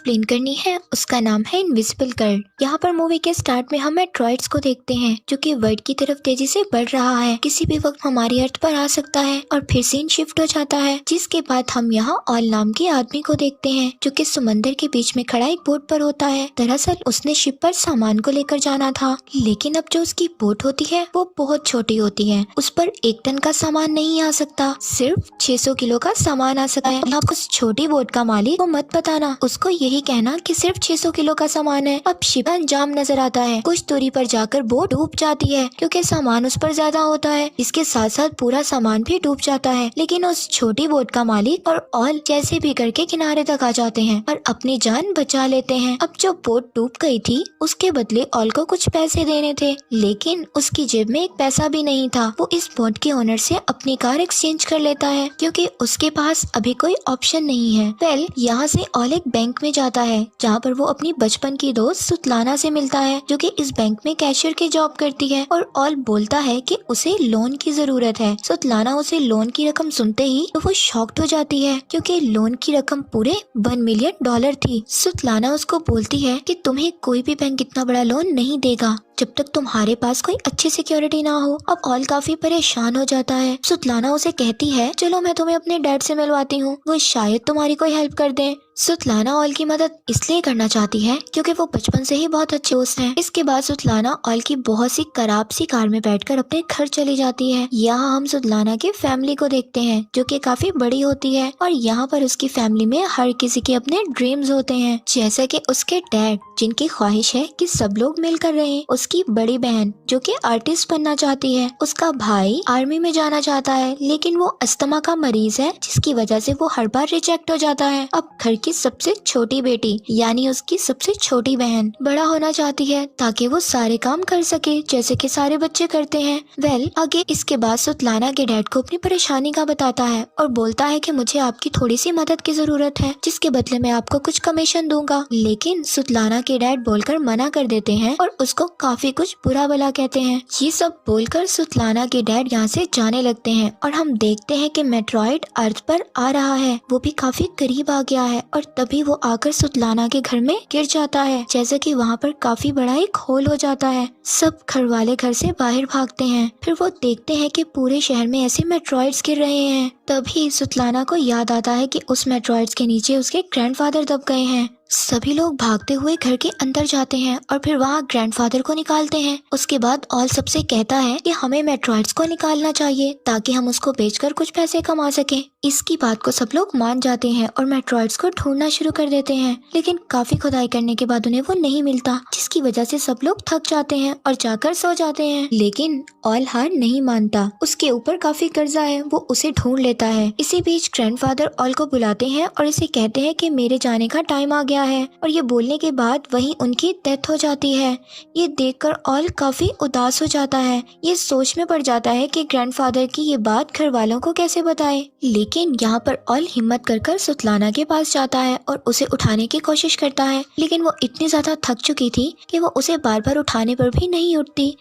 Explain करनी है उसका नाम है इनविजिबल गर्ल। यहाँ पर मूवी के स्टार्ट में हम मेट्रॉइड्स को देखते हैं जो कि वर्ल्ड की तरफ तेजी से बढ़ रहा है, किसी भी वक्त हमारी अर्थ पर आ सकता है। और फिर सीन शिफ्ट हो जाता है, जिसके बाद हम यहाँ ऑल नाम के आदमी को देखते हैं जो कि समंदर के बीच में खड़ा एक बोट पर होता है। दरअसल उसने शिप पर सामान को लेकर जाना था, लेकिन अब जो उसकी बोट होती है वो बहुत छोटी होती है। उस पर 1 टन का सामान नहीं आ सकता, सिर्फ 600 किलो का सामान आ सकता है। अब उस छोटी बोट का मालिक को मत बताना, उसको यही कहना कि सिर्फ 600 किलो का सामान है। अब शिप अंजाम नजर आता है, कुछ दूरी पर जाकर बोट डूब जाती है क्योंकि सामान उस पर ज्यादा होता है। इसके साथ साथ पूरा सामान भी डूब जाता है, लेकिन उस छोटी बोट का मालिक और ऑल जैसे भी करके किनारे तक आ जाते हैं और अपनी जान बचा लेते हैं। अब जो बोट डूब गई थी उसके बदले ऑल को कुछ पैसे देने थे, लेकिन उसकी जेब में एक पैसा भी नहीं था। वो इस बोट के ओनर से अपनी कार एक्सचेंज कर लेता है क्योंकि उसके पास अभी कोई ऑप्शन नहीं है। वेल, यहाँ से ऑल एक बैंक में जाता है जहाँ पर वो अपनी बचपन की दोस्त सुतलाना से मिलता है जो कि इस बैंक में कैशियर की जॉब करती है। और ऑल बोलता है कि उसे लोन की जरूरत है। सुतलाना उसे लोन की रकम सुनते ही तो वो शॉक्ड हो जाती है क्योंकि लोन की रकम पूरे $1 मिलियन थी। सुतलाना उसको बोलती है कि तुम्हें कोई भी बैंक इतना बड़ा लोन नहीं देगा जब तक तुम्हारे पास कोई अच्छी सिक्योरिटी ना हो। अब ऑल काफी परेशान हो जाता है। सुतलाना उसे कहती है चलो मैं तुम्हें अपने डैड से मिलवाती हूँ, वो शायद तुम्हारी कोई हेल्प कर दे। सुतलाना ऑल की मदद इसलिए करना चाहती है क्योंकि वो बचपन से ही बहुत अच्छे दोस्त हैं। इसके बाद सुतलाना ऑल की बहुत सी खराब सी कार में बैठकर अपने घर चली जाती है। यहाँ हम सुतलाना की फैमिली को देखते हैं जो कि काफी बड़ी होती है और यहाँ पर उसकी फैमिली में हर किसी के अपने ड्रीम्स होते हैं, जैसे कि उसके डैड जिनकी ख्वाहिश है कि सब लोग मिलकर रहें, उसकी बड़ी बहन जो कि आर्टिस्ट बनना चाहती है, उसका भाई आर्मी में जाना चाहता है लेकिन वो अस्थमा का मरीज है जिसकी वजह से वो हर बार रिजेक्ट हो जाता है। अब घर की सबसे छोटी बेटी यानी उसकी सबसे छोटी बहन बड़ा होना चाहती है ताकि वो सारे काम कर सके जैसे कि सारे बच्चे करते हैं। वेल, आगे इसके बाद सुतलाना के डैड को अपनी परेशानी का बताता है और बोलता है कि मुझे आपकी थोड़ी सी मदद की जरूरत है जिसके बदले मैं आपको कुछ कमीशन दूंगा, लेकिन सुतलाना के डैड बोलकर मना कर देते हैं और उसको काफी कुछ बुरा भला कहते हैं। ये सब बोलकर सुतलाना के डैड यहाँ से जाने लगते हैं और हम देखते हैं कि मेट्रॉइड अर्थ पर आ रहा है, वो भी काफी करीब आ गया है और तभी वो आकर सुतलाना के घर में गिर जाता है, जैसे कि वहाँ पर काफी बड़ा एक होल हो जाता है। सब घर वाले घर से बाहर भागते हैं, फिर वो देखते हैं कि पूरे शहर में ऐसे मेट्रॉइड्स गिर रहे हैं। तभी सुतलाना को याद आता है कि उस मेट्रॉइड्स के नीचे उसके ग्रैंडफादर दब गए हैं। सभी लोग भागते हुए घर के अंदर जाते हैं और फिर वहाँ ग्रैंडफादर को निकालते हैं। उसके बाद ऑल सबसे कहता है कि हमें मेट्रॉइड्स को निकालना चाहिए ताकि हम उसको बेचकर कुछ पैसे कमा सकें। इसकी बात को सब लोग मान जाते हैं और मेट्रॉइड्स को ढूंढना शुरू कर देते हैं, लेकिन काफी खुदाई करने के बाद उन्हें वो नहीं मिलता, जिसकी वजह से सब लोग थक जाते हैं और जाकर सो जाते हैं। लेकिन ऑल हार नहीं मानता, उसके ऊपर काफी कर्जा है, वो उसे ढूंढ लेता है। इसी बीच ग्रैंडफादर ऑल को बुलाते हैं और इसे कहते हैं कि मेरे जाने का टाइम आ गया है, और ये बोलने के बाद वहीं उनकी डेथ हो जाती है। ये देखकर ऑल काफी उदास हो जाता है, ये सोच में पड़ जाता है कि ग्रैंडफादर की ये बात घर वालों को कैसे बताए। लेकिन यहाँ पर ऑल हिम्मत कर सुतलाना के पास जाता है और उसे उठाने की कोशिश करता है, लेकिन वो इतनी ज्यादा थक चुकी थी कि वो उसे बार बार उठाने पर भी नहीं उठती।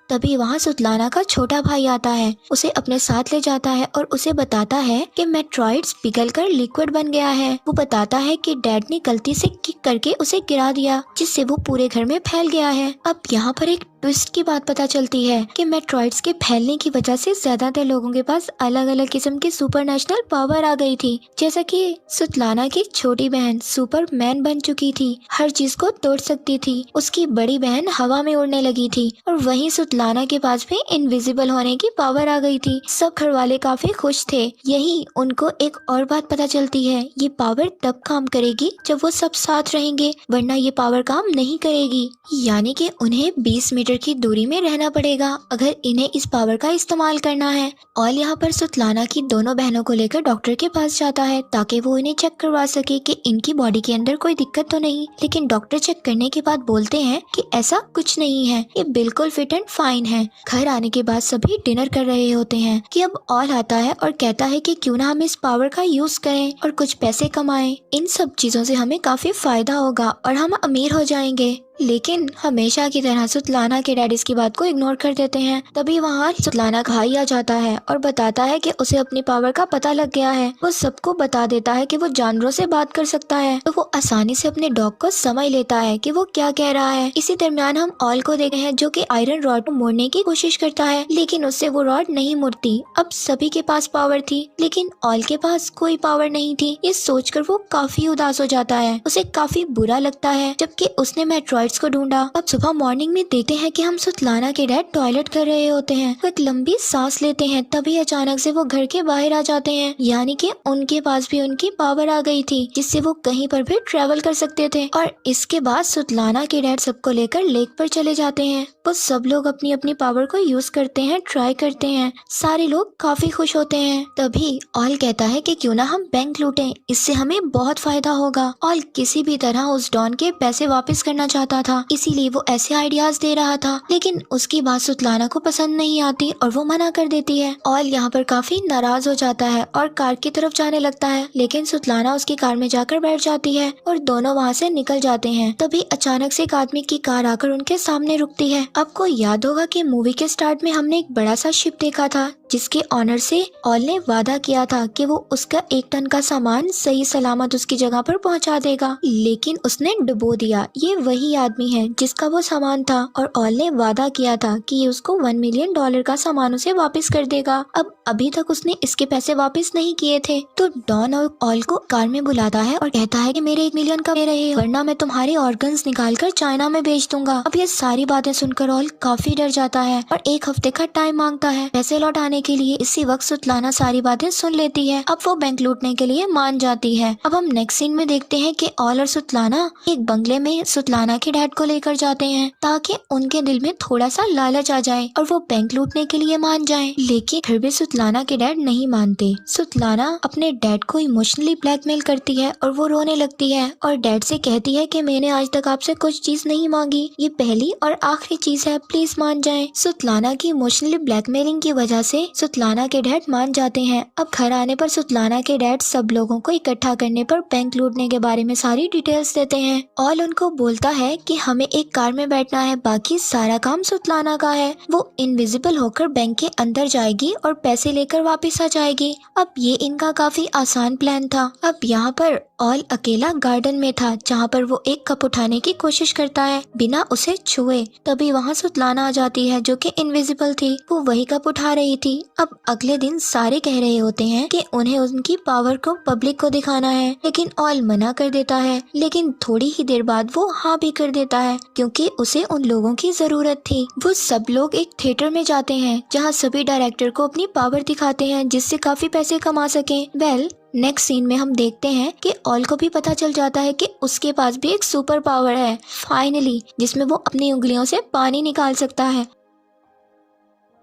तभी वहाँ सुतलाना का छोटा भाई आता है, उसे अपने साथ ले जाता है और उसे बताता है कि मेट्रॉइड्स पिघलकर लिक्विड बन गया है। वो बताता है कि डैड ने गलती से किक करके उसे गिरा दिया, जिससे वो पूरे घर में फैल गया है। अब यहाँ पर एक ट्विस्ट की बात पता चलती है कि मेट्रॉइड्स के फैलने की वजह से ज्यादातर लोगों के पास अलग अलग किस्म की सुपरनेशनल पावर आ गई थी, जैसा कि सुतलाना की छोटी बहन सुपरमैन बन चुकी थी, हर चीज को तोड़ सकती थी। उसकी बड़ी बहन हवा में उड़ने लगी थी और वहीं सुतलाना के पास भी इनविजिबल होने की पावर आ गई थी। सब घर वाले काफी खुश थे। यही उनको एक और बात पता चलती है, ये पावर तब काम करेगी जब वो सब साथ रहेंगे, वरना ये पावर काम नहीं करेगी। यानी कि उन्हें 20 मीटर की दूरी में रहना पड़ेगा अगर इन्हें इस पावर का इस्तेमाल करना है। और यहाँ पर सुतलाना की दोनों बहनों को लेकर डॉक्टर के पास जाता है ताकि वो इन्हें चेक करवा सके कि इनकी बॉडी के अंदर कोई दिक्कत तो नहीं। लेकिन डॉक्टर चेक करने के बाद बोलते हैं कि ऐसा कुछ नहीं है, ये बिल्कुल फिट एंड फाइन है। घर आने के बाद सभी डिनर कर रहे होते हैं कि अब ऑल आता है और कहता है कि क्यों ना हम इस पावर का यूज करें और कुछ पैसे कमाएं। इन सब चीजों से हमें काफी फायदा होगा और हम अमीर हो जाएंगे। लेकिन हमेशा की तरह सुतलाना के डैड इसकी बात को इग्नोर कर देते हैं। तभी वहाँ सुतलाना का भाई आ जाता है और बताता है कि उसे अपनी पावर का पता लग गया है। वो सबको बता देता है कि वो जानवरों से बात कर सकता है, तो वो आसानी से अपने डॉग को समझ लेता है कि वो क्या कह रहा है। इसी दरमियान हम ऑल को देखते हैं जो कि आयरन रॉड को मोड़ने की कोशिश करता है, लेकिन उससे वो रॉड नहीं मुड़ती। अब सभी के पास पावर थी लेकिन ऑल के पास कोई पावर नहीं थी। ये सोचकर वो काफी उदास हो जाता है, उसे काफी बुरा लगता है, जबकि उसने मेट्रॉइड्स को ढूंढा। अब सुबह मॉर्निंग में देखते हैं कि हम सुतलाना के डैड टॉयलेट कर रहे होते हैं। वो एक लंबी सांस लेते हैं, तभी अचानक से वो घर के बाहर आ जाते हैं, यानी कि उनके पास भी उनकी पावर आ गई थी जिससे वो कहीं पर भी ट्रेवल कर सकते थे। और इसके बाद सुतलाना के डैड सबको लेकर लेक पर चले जाते हैं। वो सब लोग अपनी अपनी पावर को यूज करते हैं, ट्राई करते हैं। सारे लोग काफी खुश होते हैं। तभी ऑल कहता है कि क्यों ना हम बैंक लूटें, इससे हमें बहुत फायदा होगा। ऑल किसी भी तरह उस डॉन के पैसे वापस करना चाहता था, इसीलिए वो ऐसे आइडियाज दे रहा था, लेकिन उसकी बात सुतलाना को पसंद नहीं आती और वो मना कर देती है। ऑल यहाँ पर काफी नाराज हो जाता है और कार की तरफ जाने लगता है, लेकिन सुतलाना उसकी कार में जाकर बैठ जाती है और दोनों वहाँ से निकल जाते हैं। तभी अचानक से एक आदमी की कार आकर उनके सामने रुकती है। आपको याद होगा कि मूवी के स्टार्ट में हमने एक बड़ा सा शिप देखा था जिसके ऑनर से ऑल ने वादा किया था कि वो उसका 1 टन का सामान सही सलामत उसकी जगह पर पहुंचा देगा, लेकिन उसने डुबो दिया। ये वही आदमी है जिसका वो सामान था और ऑल ने वादा किया था कि ये उसको $1 मिलियन का सामान उसे वापस कर देगा। अब अभी तक उसने इसके पैसे वापस नहीं किए थे, तो डॉन और ऑल को कार में बुलाता है और कहता है कि मेरे 1 मिलियन का दे रहे हो, वरना मैं तुम्हारे ऑर्गन्स निकाल कर चाइना में बेच दूंगा। अब ये सारी बातें सुनकर ऑल काफी डर जाता है और 1 हफ्ते का टाइम मांगता है पैसे लौटाने के लिए। इसी वक्त सुतलाना सारी बातें सुन लेती है। अब वो बैंक लूटने के लिए मान जाती है। अब हम नेक्स्ट सीन में देखते हैं कि ऑल और सुतलाना एक बंगले में सुतलाना के डैड को लेकर जाते हैं ताकि उनके दिल में थोड़ा सा लालच आ जाए और वो बैंक लूटने के लिए मान जाएं। लेकिन फिर भी सुतलाना के डैड नहीं मानते। सुतलाना अपने डैड को इमोशनली ब्लैकमेल करती है और वो रोने लगती है और डैड से कहती है कि मैंने आज तक आपसे कुछ चीज नहीं मांगी, ये पहली और आखिरी चीज है, प्लीज मान जाएं। सुतलाना की इमोशनली ब्लैकमेलिंग की वजह से सुतलाना के डैड मान जाते हैं। अब घर आने पर सुतलाना के डैड सब लोगों को इकट्ठा करने पर बैंक लूटने के बारे में सारी डिटेल्स देते हैं। ऑल उनको बोलता है कि हमें एक कार में बैठना है, बाकी सारा काम सुतलाना का है। वो इनविजिबल होकर बैंक के अंदर जाएगी और पैसे लेकर वापस आ जाएगी। अब ये इनका काफी आसान प्लान था। अब यहाँ पर ऑल अकेला गार्डन में था जहाँ पर वो एक कप उठाने की कोशिश करता है बिना उसे छुए। तभी वहाँ सुतलाना आ जाती है जो कि इनविजिबल थी। वो वही कप उठा रही थी। अब अगले दिन सारे कह रहे होते हैं कि उन्हें उनकी पावर को पब्लिक को दिखाना है, लेकिन ऑल मना कर देता है। लेकिन थोड़ी ही देर बाद वो हाँ भी कर देता है क्योंकि उसे उन लोगों की जरूरत थी। वो सब लोग एक थिएटर में जाते हैं जहाँ सभी डायरेक्टर को अपनी पावर दिखाते हैं जिससे काफी पैसे कमा सकें। नेक्स्ट सीन में हम देखते हैं कि ऑल को भी पता चल जाता है कि उसके पास भी एक सुपर पावर है फाइनली, जिसमें वो अपनी उंगलियों से पानी निकाल सकता है।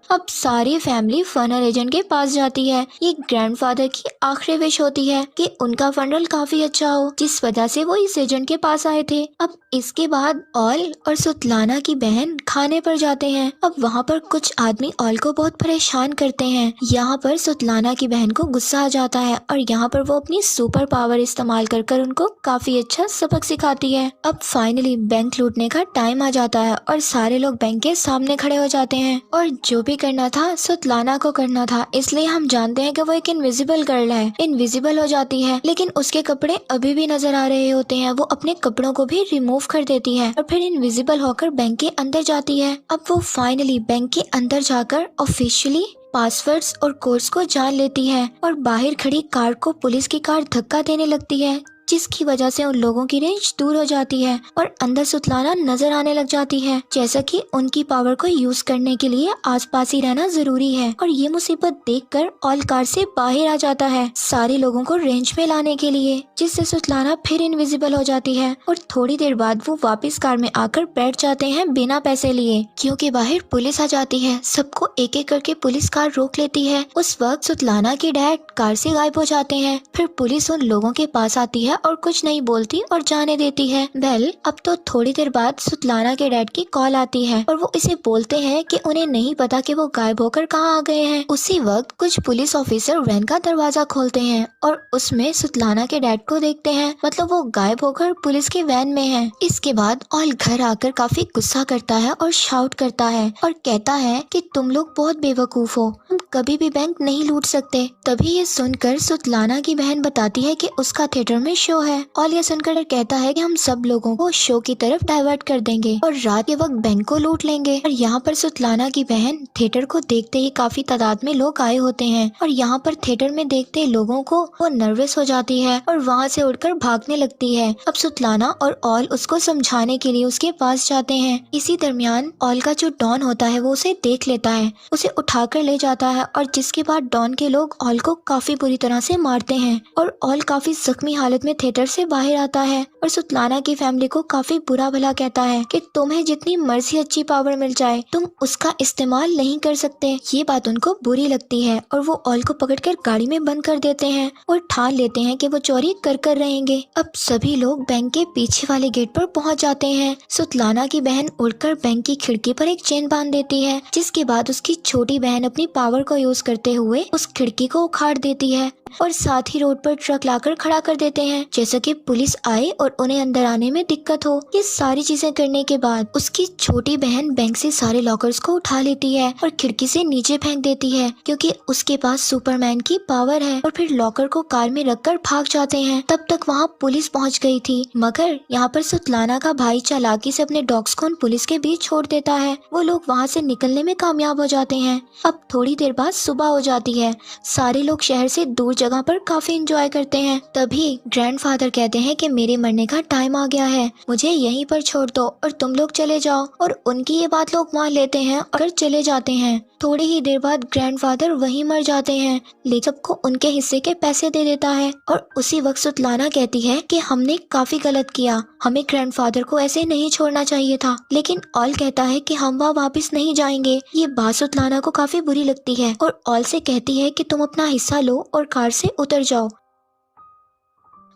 अब सारी फैमिली फनल एजेंट के पास जाती है। ये ग्रैंडफादर की आखिरी विश होती है कि उनका फनल काफी अच्छा हो, जिस वजह से वो इस एजेंट के पास आए थे। अब इसके बाद ऑल और सुतलाना की बहन खाने पर जाते हैं। अब वहाँ पर कुछ आदमी ऑल को बहुत परेशान करते हैं। यहाँ पर सुतलाना की बहन को गुस्सा आ जाता है और यहाँ पर वो अपनी सुपर पावर इस्तेमाल कर उनको काफी अच्छा सबक सिखाती है। अब फाइनली बैंक लूटने का टाइम आ जाता है और सारे लोग बैंक के सामने खड़े हो जाते हैं और जो भी करना था सुतलाना को करना था, इसलिए हम जानते हैं कि वो एक इनविजिबल गर्ल है। इनविजिबल हो जाती है लेकिन उसके कपड़े अभी भी नजर आ रहे होते हैं। वो अपने कपड़ों को भी रिमूव कर देती है और फिर इनविजिबल होकर बैंक के अंदर जाती है। अब वो फाइनली बैंक के अंदर जाकर ऑफिशियली पासवर्ड्स और कोड्स को जान लेती है और बाहर खड़ी कार को पुलिस की कार धक्का देने लगती है, जिसकी वजह से उन लोगों की रेंज दूर हो जाती है और अंदर सुतलाना नजर आने लग जाती है। जैसा कि उनकी पावर को यूज करने के लिए आसपास ही रहना जरूरी है और ये मुसीबत देखकर ऑल कार से बाहर आ जाता है सारे लोगों को रेंज में लाने के लिए, जिससे सुतलाना फिर इनविजिबल हो जाती है और थोड़ी देर बाद वो वापस कार में आकर बैठ जाते हैं बिना पैसे लिए, क्योंकि बाहर पुलिस आ जाती है। सबको एक एक करके पुलिस कार रोक लेती है। उस वक्त सुतलाना के डैड कार से गायब हो जाते हैं। फिर पुलिस उन लोगों के पास आती है और कुछ नहीं बोलती और जाने देती है। वेल, अब तो थोड़ी देर बाद सुतलाना के डैड की कॉल आती है और वो इसे बोलते हैं कि उन्हें नहीं पता कि वो गायब होकर कहाँ आ गए हैं। उसी वक्त कुछ पुलिस ऑफिसर वैन का दरवाजा खोलते हैं और उसमें सुतलाना के डैड को देखते हैं, मतलब वो गायब होकर पुलिस की वैन में है। इसके बाद ऑल घर आकर काफी गुस्सा करता है और शाउट करता है और कहता है कि तुम लोग बहुत बेवकूफ हो, हम कभी भी बैंक नहीं लूट सकते। तभी ये सुनकर सुतलाना की बहन बताती है कि उसका थिएटर में शो है। ऑल ये सुनकर कहता है कि हम सब लोगों को शो की तरफ डाइवर्ट कर देंगे और रात के वक्त बैंक को लूट लेंगे। और यहाँ पर सुतलाना की बहन थिएटर को देखते ही काफी तादाद में लोग आए होते हैं और यहाँ पर थिएटर में देखते लोगों को वो नर्वस हो जाती है और वहाँ से उठकर भागने लगती है। अब सुतलाना और ऑल उसको समझाने के लिए उसके पास जाते हैं। इसी दरमियान ऑल का जो डॉन होता है वो उसे देख लेता है, उसे उठाकर ले जाता है और जिसके बाद डॉन के लोग ऑल को काफी बुरी तरह से मारते हैं और ऑल काफी जख्मी हालत में थिएटर से बाहर आता है और सुतलाना की फैमिली को काफी बुरा भला कहता है कि तुम्हें जितनी मर्जी अच्छी पावर मिल जाए तुम उसका इस्तेमाल नहीं कर सकते। ये बात उनको बुरी लगती है और वो ऑल को पकड़कर गाड़ी में बंद कर देते हैं और ठान लेते हैं कि वो चोरी कर रहेंगे। अब सभी लोग बैंक के पीछे वाले गेट पर पहुंच जाते हैं। सुतलाना की बहन उड़कर बैंक की खिड़की पर एक चेन बांध देती है, जिसके बाद उसकी छोटी बहन अपनी पावर को यूज करते हुए उस खिड़की को उखाड़ देती है और साथ ही रोड पर ट्रक लाकर खड़ा कर देते हैं, जैसा कि पुलिस आए और उन्हें अंदर आने में दिक्कत हो। ये सारी चीजें करने के बाद उसकी छोटी बहन बैंक से सारे लॉकर्स को उठा लेती है और खिड़की से नीचे फेंक देती है, क्योंकि उसके पास सुपरमैन की पावर है। और फिर लॉकर को कार में रखकर भाग जाते हैं। तब तक वहाँ पुलिस पहुँच गई थी, मगर यहाँ पर सुतलाना का भाई चालाकी से अपने डॉग्स को उन पुलिस के बीच छोड़ देता है। वो लोग वहाँ से निकलने में कामयाब हो जाते हैं। अब थोड़ी देर बाद सुबह हो जाती है। सारे लोग शहर से दूर जगह पर काफी एंजॉय करते हैं। तभी ग्रैंडफादर कहते हैं कि मेरे मरने का टाइम आ गया है, मुझे यहीं पर छोड़ दो और तुम लोग चले जाओ। और उनकी ये बात लोग मान लेते हैं और चले जाते हैं। थोड़ी ही देर बाद ग्रैंडफादर वहीं मर जाते हैं, लेकिन सबको उनके हिस्से के पैसे दे देता है। और उसी वक्त सुतलाना कहती है कि हमने काफी गलत किया, हमें ग्रैंडफादर को ऐसे नहीं छोड़ना चाहिए था। लेकिन ऑल कहता है कि हम वहाँ वापस नहीं जाएंगे। ये बात सुतलाना को काफी बुरी लगती है और ऑल से कहती है कि तुम अपना हिस्सा लो और कार से उतर जाओ।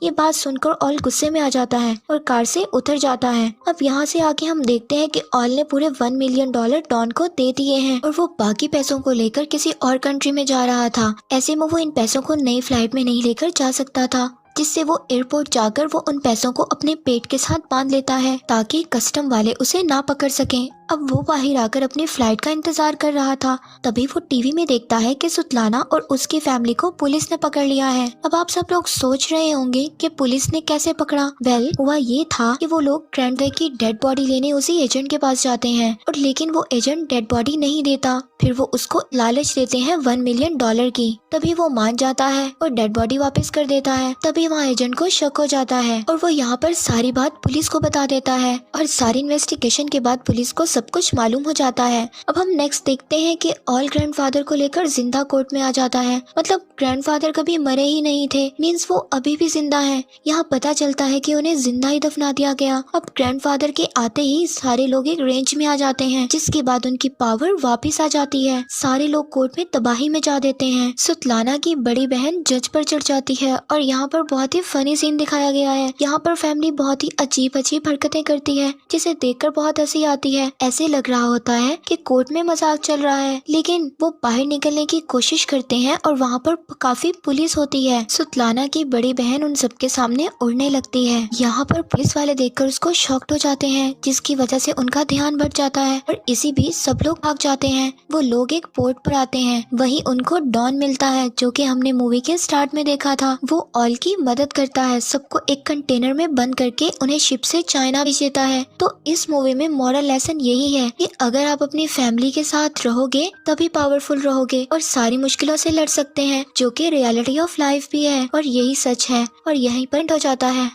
ये बात सुनकर ऑल गुस्से में आ जाता है और कार से उतर जाता है। अब यहाँ से आके हम देखते हैं कि ऑल ने पूरे $1 मिलियन डॉन को दे दिए हैं और वो बाकी पैसों को लेकर किसी और कंट्री में जा रहा था। ऐसे में वो इन पैसों को नई फ्लाइट में नहीं लेकर जा सकता था, जिससे वो एयरपोर्ट जाकर वो उन पैसों को अपने पेट के साथ बांध लेता है ताकि कस्टम वाले उसे ना पकड़ सकें। अब वो बाहर आकर अपनी फ्लाइट का इंतजार कर रहा था। तभी वो टीवी में देखता है कि सुतलाना और उसकी फैमिली को पुलिस ने पकड़ लिया है। अब आप सब लोग सोच रहे होंगे कि पुलिस ने कैसे पकड़ा। वेल, हुआ ये था कि वो लोग ग्रैंडवे की डेड बॉडी लेने उसी एजेंट के पास जाते हैं और लेकिन वो एजेंट डेड बॉडी नहीं देता। फिर वो उसको लालच देते हैं $1 मिलियन की। तभी वो मान जाता है और डेड बॉडी वापस कर देता है। तभी वहाँ एजेंट को शक हो जाता है और वो यहाँ पर सारी बात पुलिस को बता देता है और सारी इन्वेस्टिगेशन के बाद पुलिस को सब कुछ मालूम हो जाता है। अब हम नेक्स्ट देखते हैं कि ऑल ग्रैंडफादर को लेकर जिंदा कोर्ट में आ जाता है, मतलब ग्रैंडफादर कभी मरे ही नहीं थे, मींस वो अभी भी जिंदा हैं। यहाँ पता चलता है कि उन्हें जिंदा ही दफना दिया गया। अब ग्रैंडफादर के आते ही सारे लोग एक रेंज में आ जाते हैं, जिसके बाद उनकी पावर वापिस आ जाती है। सारे लोग कोर्ट में तबाही में जा देते हैं। सुतलाना की बड़ी बहन जज पर चढ़ जाती है और यहाँ पर बहुत ही फनी सीन दिखाया गया है। यहाँ पर फैमिली बहुत ही अजीब अजीब हरकतें करती है, जिसे देखकर बहुत हंसी आती है। ऐसे लग रहा होता है कि कोर्ट में मजाक चल रहा है, लेकिन वो बाहर निकलने की कोशिश करते हैं और वहाँ पर काफी पुलिस होती है। सुतलाना की बड़ी बहन उन सबके सामने उड़ने लगती है। यहाँ पर पुलिस वाले देखकर उसको शॉक्ड हो जाते हैं, जिसकी वजह से उनका ध्यान भट जाता है और इसी बीच सब लोग भाग जाते हैं। वो लोग एक पोर्ट पर आते हैं, वहीं उनको डॉन मिलता है जो कि हमने मूवी के स्टार्ट में देखा था। वो ऑल की मदद करता है, सबको एक कंटेनर में बंद करके उन्हें शिप से चाइना भेज देता है। तो इस मूवी में मॉरल लेसन यही है कि अगर आप अपनी फैमिली के साथ रहोगे तभी पावरफुल रहोगे और सारी मुश्किलों से लड़ सकते हैं, जो कि रियलिटी ऑफ लाइफ भी है और यही सच है। और यही पॉइंट हो जाता है।